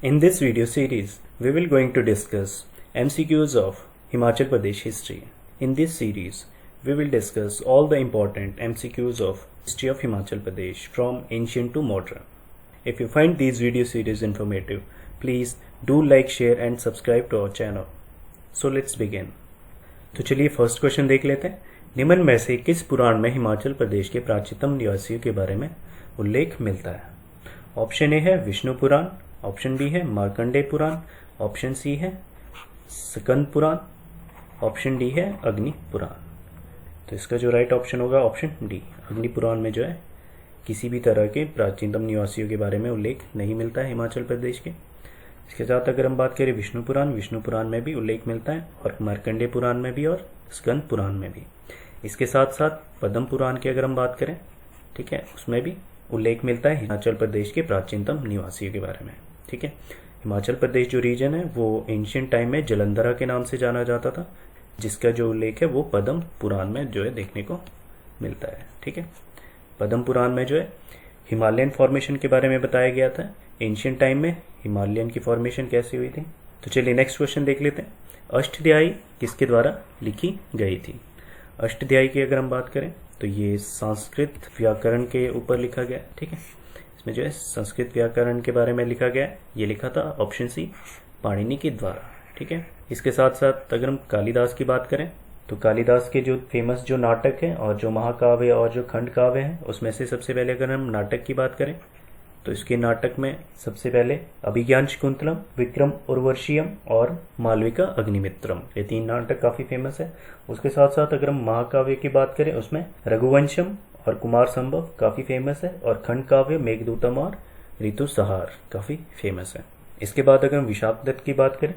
In this video series, we will going to discuss MCQs of Himachal Pradesh history. In this series, we will discuss all the important MCQs of history of Himachal Pradesh from ancient to modern. If you find these video series informative, please do like, share and subscribe to our channel. So let's begin. तो चलिए first question देख लेते हैं। निम्न में से किस पुराण में हिमाचल प्रदेश के प्राचीनतम निवासियों के बारे में उल्लेख मिलता है? ऑप्शन ए है विष्णु पुराण, ऑप्शन बी है मार्कंडेय पुराण, ऑप्शन सी है स्कंद पुराण, ऑप्शन डी है अग्नि पुराण। तो इसका जो राइट ऑप्शन होगा ऑप्शन डी, अग्नि पुराण में जो है किसी भी तरह के प्राचीनतम निवासियों के बारे में उल्लेख नहीं मिलता है हिमाचल प्रदेश के। इसके साथ अगर हम बात करें विष्णु पुराण में भी उल्लेख मिलता है और मार्कंडेय पुराण में भी और स्कंद पुराण में भी। इसके साथ साथ पद्म पुराण की अगर हम बात करें, ठीक है, उसमें भी उल्लेख मिलता है हिमाचल प्रदेश के प्राचीनतम निवासियों के बारे में। ठीक है, हिमाचल प्रदेश जो रीजन है वो एंशियंट टाइम में जलंधरा के नाम से जाना जाता था, जिसका जो उल्लेख है वो पद्म पुराण में जो है देखने को मिलता है। ठीक है, पद्म पुराण में जो है हिमालयन फॉर्मेशन के बारे में बताया गया था। एंशियंट टाइम में हिमालयन की फॉर्मेशन कैसी हुई थी। तो चलिए नेक्स्ट क्वेश्चन देख लेते हैं। अष्टध्यायी किसके द्वारा लिखी गई थी? अष्टध्यायी की अगर हम बात करें तो ये संस्कृत व्याकरण के ऊपर लिखा गया। ठीक है, इसमें जो है संस्कृत व्याकरण के बारे में लिखा गया। ये लिखा था ऑप्शन सी पाणिनि के द्वारा। ठीक है, इसके साथ साथ अगर हम कालिदास की बात करें तो कालिदास के जो फेमस जो नाटक है और जो महाकाव्य और जो खंड काव्य है उसमें से सबसे पहले अगर हम नाटक की बात करें तो इसके नाटक में सबसे पहले अभिज्ञान शकुंतलम, विक्रम उर्वशीयम और मालविका अग्निमित्रम, ये तीन नाटक काफी फेमस है। उसके साथ साथ अगर हम महाकाव्य की बात करें उसमें रघुवंशम और कुमार संभव काफी फेमस है और खंड काव्य मेघदूतम और ऋतुसंहार काफी फेमस है। इसके बाद अगर हम विशाख दत्त की बात करें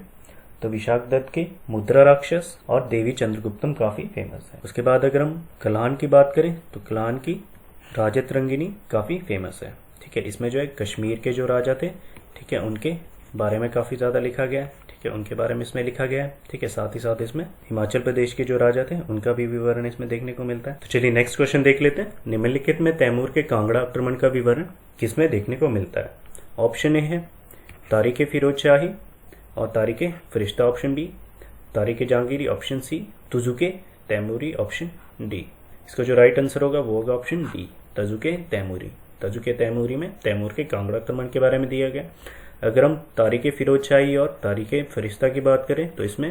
तो विशाख दत्त के मुद्रा राक्षस और देवी चंद्रगुप्तम काफी फेमस है। उसके बाद अगर हम कल्हान की बात करें तो कल्हान की राजतरंगिणी काफी फेमस है। ठीक है, इसमें जो है कश्मीर के जो राजा थे, ठीक है, उनके बारे में काफी ज्यादा लिखा गया है। ठीक है, उनके बारे में इसमें लिखा गया है। ठीक है, साथ ही साथ इसमें हिमाचल प्रदेश के जो राजा थे उनका भी विवरण इसमें देखने को मिलता है। तो चलिए नेक्स्ट क्वेश्चन देख लेते हैं। निम्नलिखित में तैमूर के कांगड़ा आक्रमण का विवरण किसमें देखने को मिलता है? ऑप्शन ए है तारीख फिरोज शाही और तारीख फरिश्ता option B, Tarikh Jahangiri option C, Tuzuke Taimuri option D. इसका जो राइट आंसर होगा वो होगा ऑप्शन डी, तजुके तैमूरी। तजुके तैमूरी में तैमूर के कांगड़ा आक्रमण के बारे में दिया गया। अगर हम तारीख फिरोज शाही और तारीख फरिश्ता की बात करें तो इसमें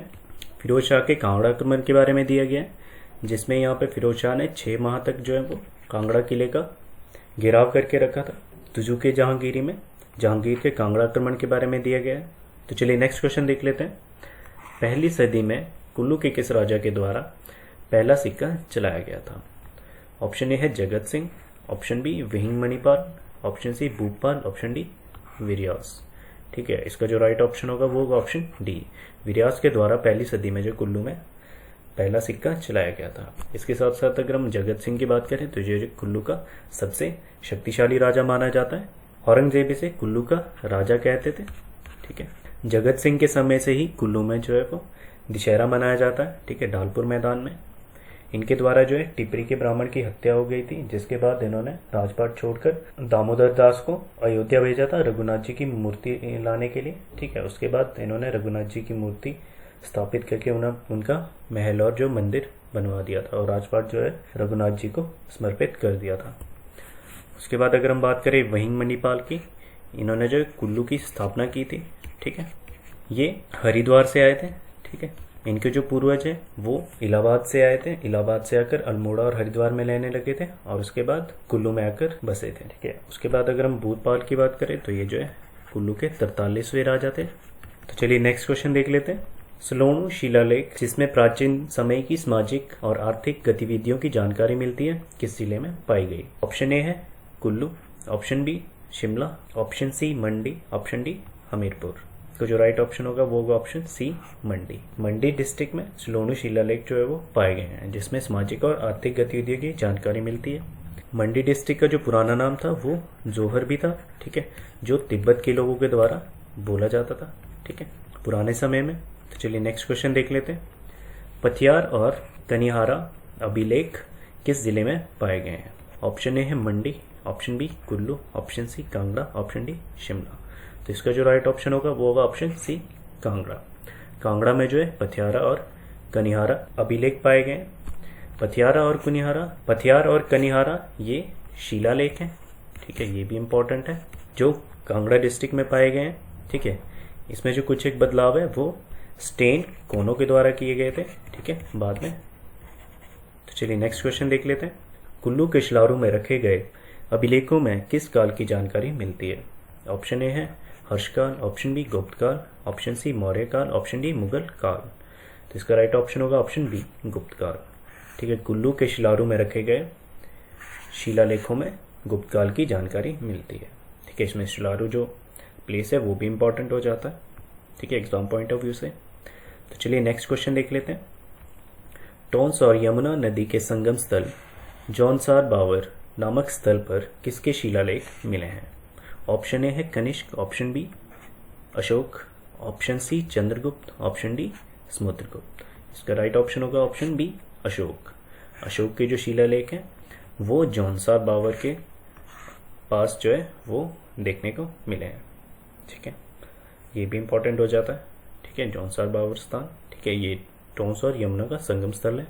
फिरोज शाह के कांगड़ा आक्रमण के बारे में दिया गया है, जिसमें यहाँ पे फिरोज शाह ने 6 माह तक जो है वो कांगड़ा किले का घेराव करके रखा था। तुजुके जहांगीरी में जहांगीर के कांगड़ा आक्रमण के बारे में दिया गया है। तो चलिए नेक्स्ट क्वेश्चन देख लेते हैं। पहली सदी में कुल्लू के किस राजा के द्वारा पहला सिक्का चलाया गया था? ऑप्शन ए है Jagat Singh, option B Vihing Manipal, option C Bhupal, option D विरियास। ठीक है, इसका जो राइट ऑप्शन होगा वो होगा ऑप्शन डी, विरियास के द्वारा पहली सदी में जो कुल्लू में पहला सिक्का चलाया गया था। इसके साथ साथ अगर हम जगत सिंह की बात करें तो ये कुल्लू का सबसे शक्तिशाली राजा माना जाता है। औरंगजेब इसे कुल्लू का राजा कहते थे। ठीक है, जगत सिंह के समय से ही कुल्लू में जो है वो दशहरा मनाया जाता है। ठीक है, ढालपुर मैदान में इनके द्वारा जो है टिपरी के ब्राह्मण की हत्या हो गई थी, जिसके बाद इन्होंने राजपाट छोड़कर दामोदर दास को अयोध्या भेजा था रघुनाथ जी की मूर्ति लाने के लिए। ठीक है, उसके बाद इन्होंने रघुनाथ जी की मूर्ति स्थापित करके उनका महल और जो मंदिर बनवा दिया था और राजपाट जो है रघुनाथ जी को समर्पित कर दिया था। उसके बाद अगर हम बात करें वहिंग मणिपाल की, इन्होंने जो कुल्लू की स्थापना की थी। ठीक है, ये हरिद्वार से आए थे। ठीक है, इनके जो पूर्वज है वो इलाहाबाद से आए थे। इलाहाबाद से आकर अल्मोड़ा और हरिद्वार में रहने लगे थे और उसके बाद कुल्लू में आकर बसे थे। ठीक है, उसके बाद अगर हम भूतपाल की बात करें तो ये जो है कुल्लू के 43वें राजा थे। तो चलिए नेक्स्ट क्वेश्चन देख लेते हैं। सलोणु शिलालेख जिसमें प्राचीन समय की सामाजिक और आर्थिक गतिविधियों की जानकारी मिलती है किस जिले में पाई गई? ऑप्शन ए है Kullu, option B Shimla, option C Mandi, option D Hamirpur. तो जो राइट ऑप्शन होगा वो होगा ऑप्शन सी मंडी। मंडी डिस्ट्रिक्ट में सलोणु शिलालेख जो है वो पाए गए हैं, जिसमें सामाजिक और आर्थिक गतिविधियों की जानकारी मिलती है। मंडी डिस्ट्रिक्ट का जो पुराना नाम था वो जोहर भी था। ठीक है, जो तिब्बत के लोगों के द्वारा बोला जाता था। ठीक है, पुराने समय में। तो चलिए नेक्स्ट क्वेश्चन देख लेते हैं। पथियार और कनिहारा अभिलेख किस जिले में पाए गए हैं? ऑप्शन ए है Mandi, option B Kullu, option C Kangra, option D Shimla. तो इसका जो राइट ऑप्शन होगा वो होगा ऑप्शन सी, कांगड़ा। कांगड़ा में जो है पथियारा और कनिहारा अभिलेख पाए गए हैं। पथियार और कनिहारा ये शिलालेख हैं, ठीक है, ये भी इंपॉर्टेंट है, जो कांगड़ा डिस्ट्रिक्ट में पाए गए हैं, ठीक है। इसमें जो कुछ एक बदलाव है वो स्टेन कोनों के द्वारा किए गए थे, ठीक है, बाद में। तो चलिए नेक्स्ट क्वेश्चन देख लेते हैं। कुल्लू के शिलारू में रखे गए अभिलेखों में किस काल की जानकारी मिलती है? ऑप्शन ए है हर्षकाल, ऑप्शन बी गुप्त काल, ऑप्शन सी मौर्य काल, ऑप्शन डी मुगल काल। तो इसका राइट ऑप्शन होगा ऑप्शन बी, गुप्त काल, ठीक है। कुल्लू के शिलारू में रखे गए शिलालेखों में गुप्त काल की जानकारी मिलती है, ठीक है। इसमें शिलारू जो प्लेस है वो भी इंपॉर्टेंट हो जाता है, ठीक है, एग्जाम पॉइंट ऑफ व्यू से। तो चलिए नेक्स्ट क्वेश्चन देख लेते हैं। टोंस और यमुना नदी के संगम स्थल जौनसार बावर नामक स्थल पर किसके शिलालेख मिले हैं? ऑप्शन ए है Kanishka, option B Ashoka, option C Chandragupta, option D Samudragupta. इसका राइट ऑप्शन होगा ऑप्शन बी, अशोक। अशोक के जो शिलालेख हैं वो जौनसार बावर के पास जो है वो देखने को मिले हैं, ठीक है, ये भी इंपॉर्टेंट हो जाता है, ठीक है। जौनसार बावर स्थान, ठीक है, ये टोंस और यमुना का संगम स्थल है,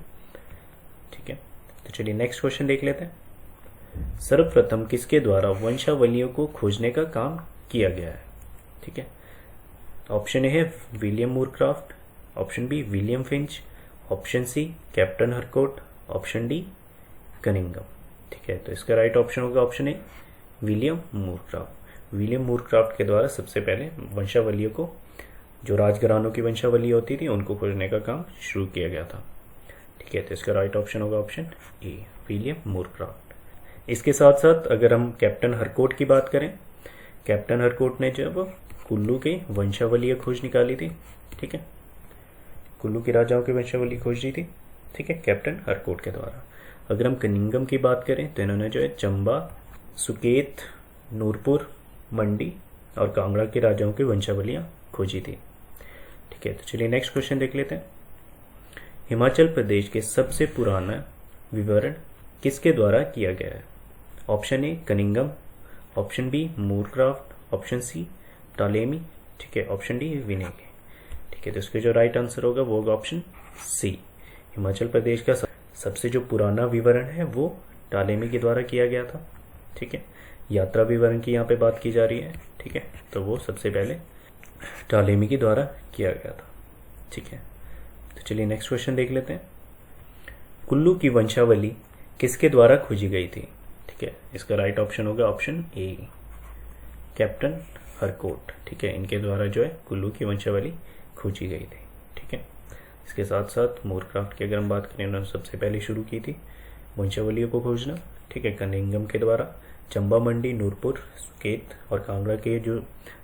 ठीक है। तो चलिए नेक्स्ट क्वेश्चन देख लेते हैं। सर्वप्रथम किसके द्वारा वंशावलियों को खोजने का काम किया गया है? ठीक है, ऑप्शन ए है William Moorcroft, option B William Finch, option C captain Harcourt, option D Cunningham. ठीक है, तो इसका राइट ऑप्शन होगा option A William Moorcroft. William Moorcroft के द्वारा सबसे पहले वंशावलियों को, जो राजघरानों की वंशावली होती थी, उनको खोजने का काम शुरू किया गया था। ठीक है, तो इसका राइट ऑप्शन होगा ऑप्शन ए विलियम मूरक्राफ्ट। इसके साथ साथ अगर हम कैप्टन हरकोट की बात करें, कैप्टन हरकोट ने जब कुल्लू की वंशावली खोज निकाली थी, ठीक है, कुल्लू के राजाओं की वंशावली खोज दी थी, ठीक है, कैप्टन हरकोट के द्वारा। अगर हम कनिंगम की बात करें तो इन्होंने जो है चंबा, सुकेत, नूरपुर, मंडी और कांगड़ा के राजाओं की वंशावलियां खोजी थी। ठीक है, तो चलिए नेक्स्ट क्वेश्चन देख लेते हैं। हिमाचल प्रदेश के सबसे पुराना विवरण किसके द्वारा किया गया है? Option A Cunningham, option B Moorcraft, option C Ptolemy, ठीक है, ऑप्शन डी विनेगे। ठीक है, तो इसके जो राइट आंसर होगा वो होगा ऑप्शन सी। हिमाचल प्रदेश का सबसे जो पुराना विवरण है वो टालेमी के द्वारा किया गया था। ठीक है, यात्रा विवरण की यहाँ पे बात की जा रही है, ठीक है, तो वो सबसे पहले टालेमी के द्वारा किया गया था। ठीक है, तो चलिए नेक्स्ट क्वेश्चन देख लेते हैं। कुल्लू की वंशावली किसके द्वारा खोजी गई थी? ठीक है, इसका राइट ऑप्शन होगा ऑप्शन ए कैप्टन हरकोट। ठीक है, इनके द्वारा जो है कुल्लू की वंशावली खोजी गई थी। ठीक है, इसके साथ साथ मूरक्राफ्ट की अगर हम बात करें, उन्होंने सबसे पहले शुरू की थी वंशावलियों को खोजना। ठीक है, कनिंगम के द्वारा चंबा, मंडी, नूरपुर, सुकेत और कांगड़ा के जो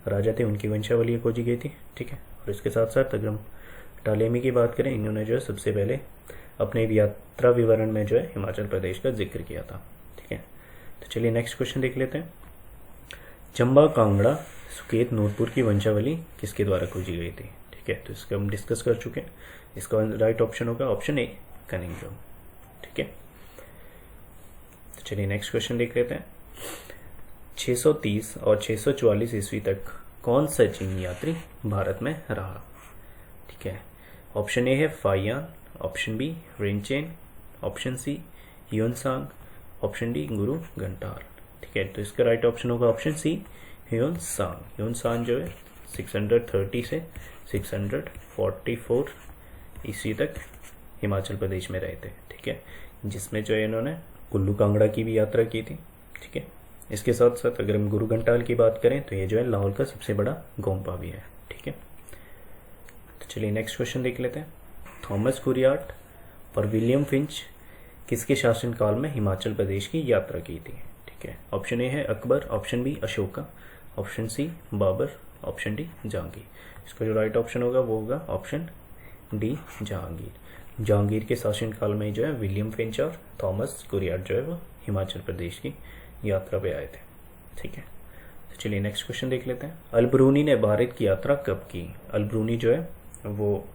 राजा थे उनकी वंशावली खोजी गई थी। ठीक है, और इसके साथ साथ अगर हम टालेमी की बात करें, इन्होंने जो है सबसे पहले अपने यात्रा विवरण में जो है हिमाचल प्रदेश का जिक्र किया था। ठीक है, तो चलिए नेक्स्ट क्वेश्चन देख लेते हैं। चंबा, कांगड़ा, सुकेत, नूरपुर की वंशावली किसके द्वारा खोजी गई थी? ठीक है, तो इसको हम डिस्कस कर चुके हैं। इसका राइट ऑप्शन होगा ऑप्शन ए कनिंगम। ठीक है, तो चलिए नेक्स्ट क्वेश्चन देख लेते हैं। 630 और 644 ईस्वी तक कौन सा चीनी यात्री भारत में रहा? ठीक है, ऑप्शन ए है Fahien, option B Rinchen, option C Hiuen Tsang, option D गुरु घंटाल। ठीक है, तो इसका राइट ऑप्शन होगा ऑप्शन सी ह्यूनसांग। ह्यूनसांग जो है 630 से 644 ईस्वी तक हिमाचल प्रदेश में रहे थे। ठीक है, जिसमें जो है इन्होंने कुल्लू कांगड़ा की भी यात्रा की थी। ठीक है, इसके साथ साथ अगर हम गुरु घंटाल की बात करें तो ये जो है लाहौल का सबसे बड़ा गोम्पा भी है। ठीक है, तो चलिए नेक्स्ट क्वेश्चन देख लेते हैं। थॉमस कुरियाट और विलियम फिंच किसके शासनकाल में हिमाचल प्रदेश की यात्रा की थी? ठीक है, ऑप्शन ए है Akbar, option B Ashoka, option C Babur, option D Jahangir. इसका जो राइट ऑप्शन होगा वो होगा ऑप्शन डी जहांगीर। जहांगीर के शासनकाल में जो है विलियम फिंच और थॉमस कुरियाट जो है वो हिमाचल प्रदेश की यात्रा पे आए थे। ठीक है, तो चलिए नेक्स्ट क्वेश्चन देख लेते हैं। अलबरूनी ने भारत की यात्रा कब की? अलबरूनी जो है वो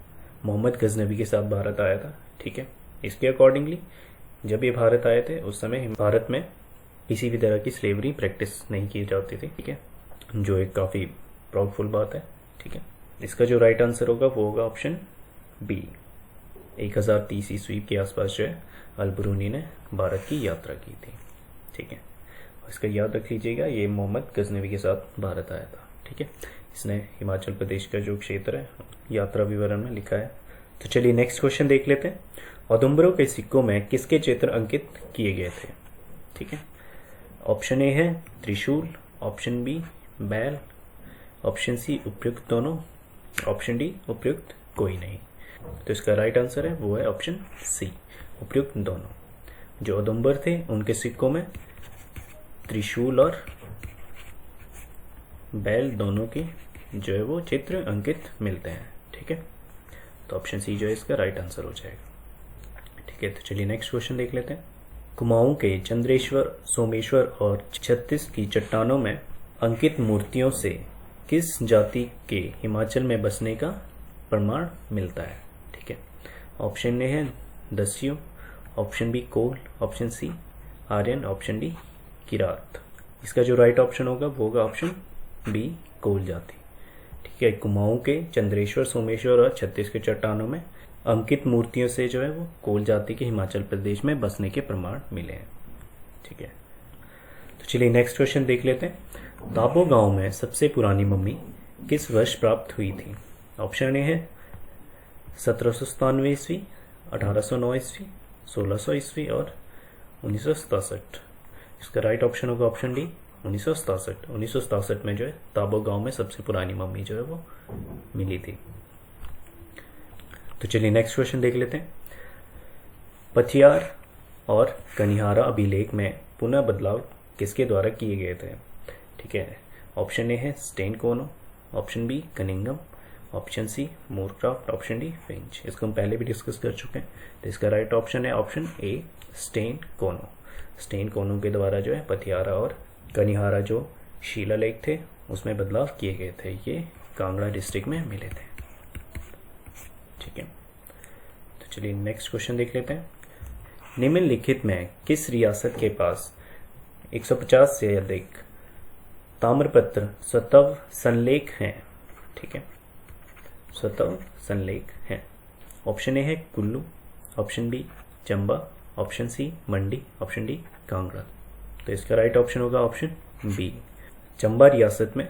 मोहम्मद गजनबी के साथ भारत आया था। ठीक है, इसके अकॉर्डिंगली जब ये भारत आए थे उस समय भारत में किसी भी तरह की स्लेवरी प्रैक्टिस नहीं की जाती थी। ठीक है, जो एक काफ़ी प्राउडफुल बात है। ठीक है, इसका जो राइट आंसर होगा वो होगा ऑप्शन बी। 1030 ईस्वी के आसपास जो है अल-बरूनी ने भारत की यात्रा की थी। ठीक है, इसका याद रख लीजिएगा, ये मोहम्मद गजनवी के साथ भारत आया था। ठीक है, इसने हिमाचल प्रदेश का जो क्षेत्र है यात्रा विवरण में लिखा है। तो चलिए नेक्स्ट क्वेश्चन देख लेते हैं। औदुंबरों के सिक्कों में किसके चित्र अंकित किए गए थे? ठीक है, ऑप्शन ए है त्रिशूल, ऑप्शन बी बैल, ऑप्शन सी उपयुक्त दोनों, ऑप्शन डी उपयुक्त कोई नहीं। तो इसका राइट आंसर है वो है ऑप्शन सी, उपयुक्त दोनों। जो औदुंबर थे उनके सिक्कों में त्रिशूल और बैल दोनों के जो है वो चित्र अंकित मिलते हैं। ठीक है, तो ऑप्शन सी जो है इसका राइट आंसर हो जाएगा। ठीक है, तो चलिए नेक्स्ट क्वेश्चन देख लेते हैं। कुमाऊं के चंद्रेश्वर, सोमेश्वर और छत्तीस की चट्टानों में अंकित मूर्तियों से किस जाति के हिमाचल में बसने का प्रमाण मिलता है? ठीक है, ऑप्शन ए है दस्यु, option B Kol, option C Aryan, option D Kirat. इसका जो राइट ऑप्शन होगा वो होगा ऑप्शन बी कोल जाति। ठीक है, कुमाऊं के चंद्रेश्वर, सोमेश्वर और छत्तीस के चट्टानों में अंकित मूर्तियों से जो है वो कोल जाति के हिमाचल प्रदेश में बसने के प्रमाण मिले हैं। ठीक है, तो चलिए नेक्स्ट क्वेश्चन देख लेते हैं। दाबो गांव में सबसे पुरानी मम्मी किस वर्ष प्राप्त हुई थी? ऑप्शन ए है 1797 ईस्वी, 1809 ईस्वी, 1600 ईस्वी और 1967। इसका राइट ऑप्शन होगा ऑप्शन डी 1967। 1967 में जो है ताबो गांव में सबसे पुरानी मम्मी जो है वो मिली थी। तो चलिए नेक्स्ट क्वेश्चन देख लेते हैं। पथियार और कनिहारा अभिलेख में पुनः बदलाव किसके द्वारा किए गए थे? ठीक है, ऑप्शन ए है Sten Konow, option B Cunningham, option C Moorcroft, option D Finch. इसको हम पहले भी डिस्कस कर चुके हैं। तो इसका राइट ऑप्शन है ऑप्शन ए स्टेन कोनो। स्टेन कोनो के द्वारा जो है पथियारा और कनिहारा जो शिलालेख थे उसमें बदलाव किए गए थे। ये कांगड़ा डिस्ट्रिक्ट में मिले थे। ठीक है, तो चलिए नेक्स्ट क्वेश्चन देख लेते हैं। निम्नलिखित में किस रियासत के पास 150 से अधिक ताम्रपत्र स्वतव संलेख हैं? ठीक है, स्वतव संलेख हैं। ऑप्शन ए है Kullu, option B Chamba, option C Mandi, option D Kangra. तो इसका राइट ऑप्शन होगा ऑप्शन बी। चंबा रियासत में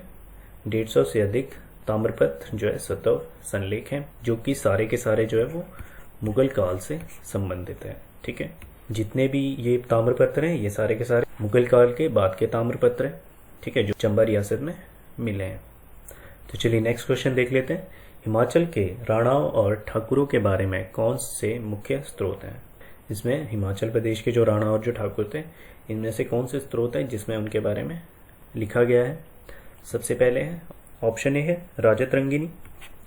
150 से अधिक ताम्रपत्र जो है स्वतव संलेख हैं, जो कि सारे के सारे जो है वो मुगल काल से संबंधित है। ठीक है, जितने भी ये ताम्रपत्र हैं ये सारे के सारे मुगल काल के बाद के ताम्रपत्र हैं। ठीक है, जो चंबा रियासत में मिले हैं। तो चलिए नेक्स्ट क्वेश्चन देख लेते हैं। हिमाचल के राणाओं और ठाकुरों के बारे में कौन से मुख्य स्रोत हैं? इसमें हिमाचल प्रदेश के जो राणा और जो ठाकुर थे इनमें से कौन से स्रोत हैं जिसमें उनके बारे में लिखा गया है? सबसे पहले है ऑप्शन ए है राजत रंगिनी,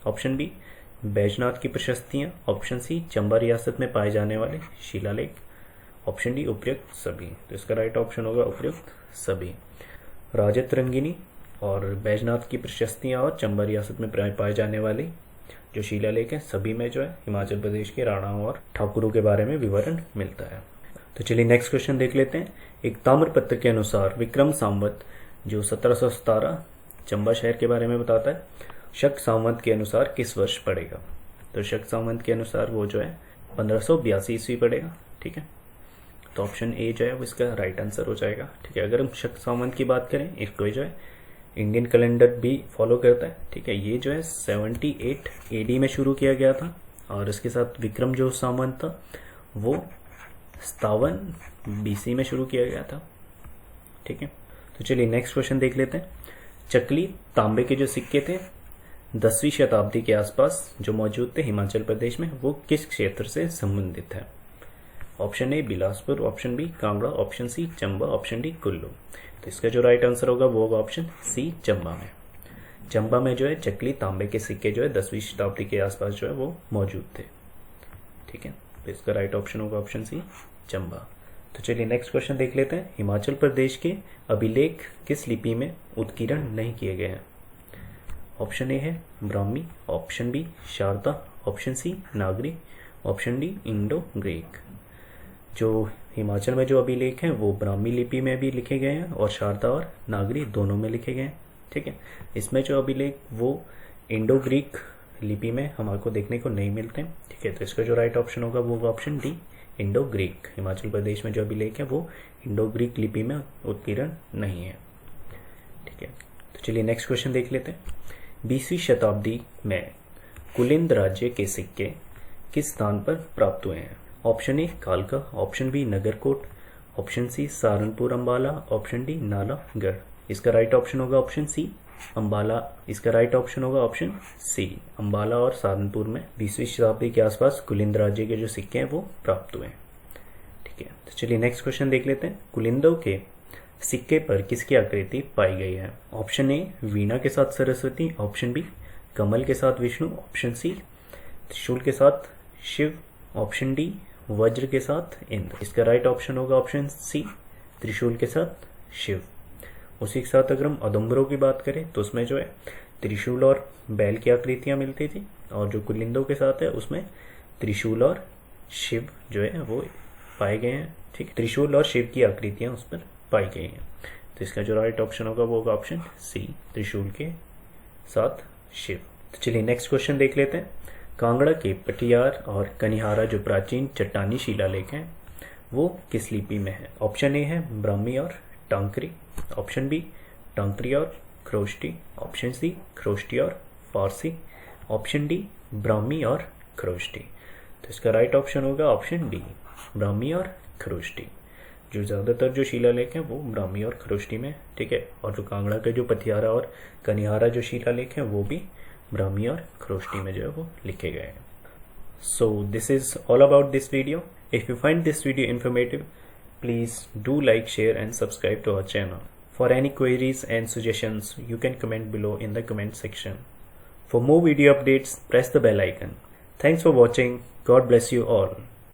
ऑप्शन बी बैजनाथ की प्रशस्तियां, ऑप्शन सी चंबा रियासत में पाए जाने वाले शिलालेख, ऑप्शन डी उपयुक्त सभी। तो इसका राइट ऑप्शन होगा उपयुक्त सभी। राजत रंगिनी और बैजनाथ की प्रशस्तियां और चंबा रियासत में पाए जाने वाले जो शिलालेख है सभी में जो है हिमाचल प्रदेश के राणाओं और ठाकुरों के बारे में विवरण मिलता है। तो चलिए नेक्स्ट क्वेश्चन देख लेते हैं। एक ताम्रपत्र के अनुसार विक्रम संवत जो 1717 चंबा शहर के बारे में बताता है, शक संवत के अनुसार किस वर्ष पड़ेगा? तो शक संवत के अनुसार वो जो है 1582 ईस्वी पड़ेगा। ठीक है, तो ऑप्शन ए जो है वो इसका राइट आंसर हो जाएगा। ठीक है, अगर हम शक संवत की बात करें, इसको जो है इंडियन कैलेंडर भी फॉलो करता है। ठीक है, ये जो है 78 AD में शुरू किया गया था और इसके साथ विक्रम जो संवत था वो 57 BC में शुरू किया गया था। ठीक है, तो चलिए नेक्स्ट क्वेश्चन देख लेते हैं। चकली तांबे के जो सिक्के थे 10वीं शताब्दी के आसपास जो मौजूद थे हिमाचल प्रदेश में, वो किस क्षेत्र से संबंधित है? Option A Bilaspur, option B Kangra, option C Chamba, option D Kullu. तो इसका जो राइट आंसर होगा वो होगा ऑप्शन सी चंबा में। चंबा में जो है चकली तांबे के सिक्के जो है 10वीं शताब्दी के आसपास जो है वो मौजूद थे। ठीक है, तो इसका राइट ऑप्शन होगा ऑप्शन सी चंबा। तो चलिए नेक्स्ट क्वेश्चन देख लेते हैं। हिमाचल प्रदेश के अभिलेख किस लिपि में उत्कीर्ण नहीं किए गए हैं? ऑप्शन ए है Brahmi, option B Sharada, option C Nagari, option D Indo Greek. जो हिमाचल में जो अभिलेख हैं वो ब्राह्मी लिपि में भी लिखे गए हैं और शारदा और नागरी दोनों में लिखे गए हैं। ठीक है। इसमें जो अभिलेख वो इंडो ग्रीक लिपि में हमारे को देखने को नहीं मिलते, ठीक है। तो इसका जो राइट ऑप्शन होगा वो option D, Indo Greek. Himachal Pradesh में जो अभिलेख है वो इंडो ग्रीक लिपि में उत्कीर्ण नहीं है, ठीक है। तो चलिए नेक्स्ट क्वेश्चन देख लेते हैं। 20वीं शताब्दी में कुलिंद राज्य के सिक्के किस स्थान पर प्राप्त हुए हैं? ऑप्शन ए कालका, option B Nagarkot, option C Saharanpur Ambala, option D Nalagarh. इसका राइट ऑप्शन होगा ऑप्शन सी अंबाला। इसका राइट ऑप्शन होगा ऑप्शन सी अंबाला और सहारनपुर में 20वीं शताब्दी के आसपास कुलिंद राज्य के जो सिक्के हैं वो प्राप्त हुए हैं, ठीक है। तो चलिए नेक्स्ट क्वेश्चन देख लेते हैं। कुलिंदों के सिक्के पर किसकी आकृति पाई गई है? ऑप्शन ए वीणा के साथ सरस्वती, ऑप्शन बी कमल के साथ विष्णु, ऑप्शन सी त्रिशूल के साथ शिव, ऑप्शन डी वज्र के साथ इंद्र। इसका राइट ऑप्शन होगा ऑप्शन सी त्रिशूल के साथ शिव। उसी के साथ अगर हम अदम्बरों की बात करें तो उसमें जो है त्रिशूल और बैल की आकृतियां मिलती थी, और जो कुलिंदों के साथ है उसमें त्रिशूल और शिव जो है वो पाए गए हैं, ठीक। त्रिशूल और शिव की आकृतियां उस पर पाई गई हैं। तो इसका जो राइट ऑप्शन होगा वो होगा ऑप्शन सी त्रिशूल के साथ शिव। तो चलिए नेक्स्ट क्वेश्चन देख लेते हैं। कांगड़ा के पटियार और कनिहारा जो प्राचीन चट्टानी शिलालेख हैं वो किस लिपि में है? ऑप्शन ए है ब्राह्मी और टांकरी, ऑप्शन बी टांकरी और खरोष्टी, ऑप्शन सी खरोष्टी और फारसी, ऑप्शन डी ब्राह्मी और खरोष्टी। तो इसका राइट ऑप्शन होगा ऑप्शन डी ब्राह्मी और खरोष्टी। जो ज़्यादातर जो शिलालेख हैं वो ब्राह्मी और खरोष्टी में, ठीक है। और जो कांगड़ा के जो पथियारा और कनिहारा जो शिलालेख हैं वो भी ब्राह्मी और खरोष्टी में जो है वो लिखे गए हैं। So this is all about this video. If you find this video informative, please do like, share and subscribe to our channel. For any queries and suggestions, you can comment below in the comment section. For more video updates, press the bell icon. Thanks for watching. God bless you all.